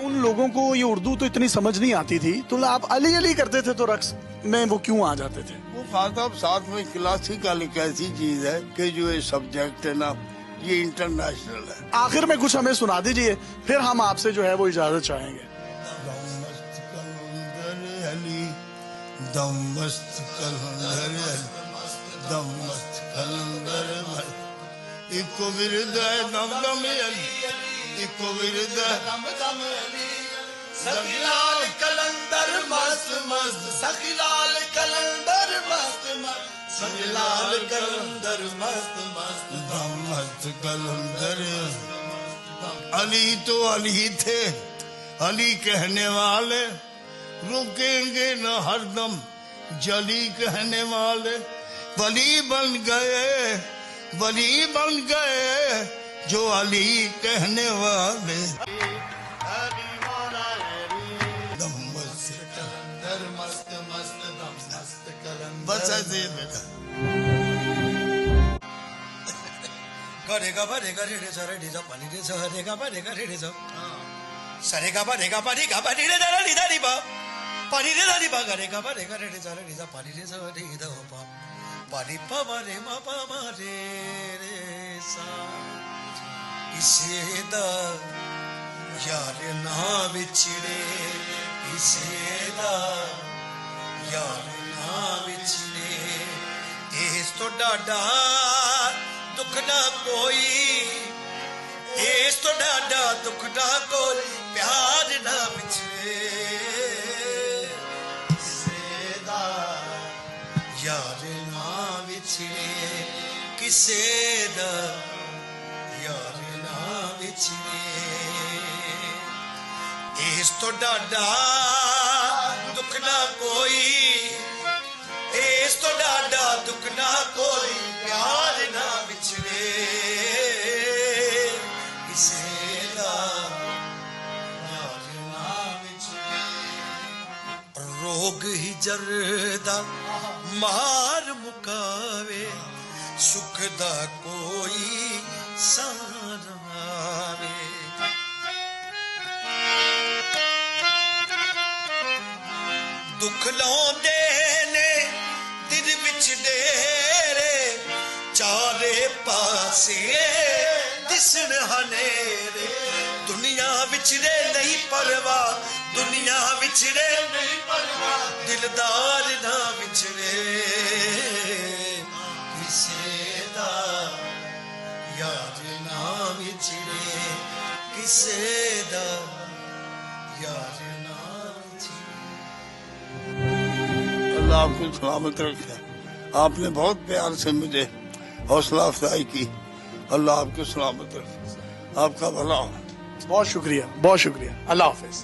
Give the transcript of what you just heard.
उन लोगों को ये उर्दू तो इतनी समझ नहीं आती थी, तो आप अली अली करते थे, तो रक्स में वो क्यों आ जाते थे? वो खाताब साथ में क्लासिकल एक ऐसी चीज है कि जो ये सब्जेक्ट है ना, ये इंटरनेशनल है। आखिर में कुछ हमें सुना दीजिए, फिर हम आपसे जो है वो इजाजत चाहेंगे। दम मस्त कलंदर अली, दम मस्त कलंदर अली, इको विरद है दम दम अली, इको विरद है दम दम अली, सखीलाल कलंदर मस्त मस्त, सखीलाल कलंदर मस्त मस्त, सखीलाल कलंदर मस्त मस्त, दम मस्त कलंदर। अली तो अली थे, अली कहने वाले, रुकेंगे न हरदम जली कहने वाले, वली बन गए, वली बन गए जो अली कहने वाले। दम मस्त कलंदर मस्त मस्त, दम मस्त कलंदर। बस ऐसे बेटा। गरे गा रे गा रे रे सा रे रे सा पानी रे सा रे गा रे रे सा सरे गा रे गा रे दा रे दा रे बा पानी रे दा रे बा रे गा रे रे सा पानी रे सा रे दा पा पानी पा रे मा रे रे सा किसे दा यार ना विछड़े, किसे दा यार ना विछड़े, इस तो डाडा दुख ना कोई, इस तो डाडा दुख ना कोई, प्यार ना बिछड़े, किसे दा यार ना बिछड़े, किसे दा यार ना बिछड़े, इस तो डाडा दुख ना कोई, इस तो डाडा दुख ना कोई, प्यार ना बिछड़े, किसे दा प्यार ना बिछड़े। रोग ही जरदा मार मुकावे, सुख दा कोई सहारावे, दुख लाउंदे ने दिल विच डेरे, चारे पासे दिसण हनेरे, दुनिया विछड़े नहीं परवाह, दुनिया विछड़े नहीं परवाह, दिलदार ना विछड़े, किसे दा यार ना विछड़े, किसे दा यार ना विछड़े। अल्लाह आपको सलामत रखे। आपने बहुत प्यार से मुझे हौसला अफजाई की। अल्लाह आपको सलामत रखे, आपका भला हो। बहुत शुक्रिया, बहुत शुक्रिया। अल्लाह हाफिज।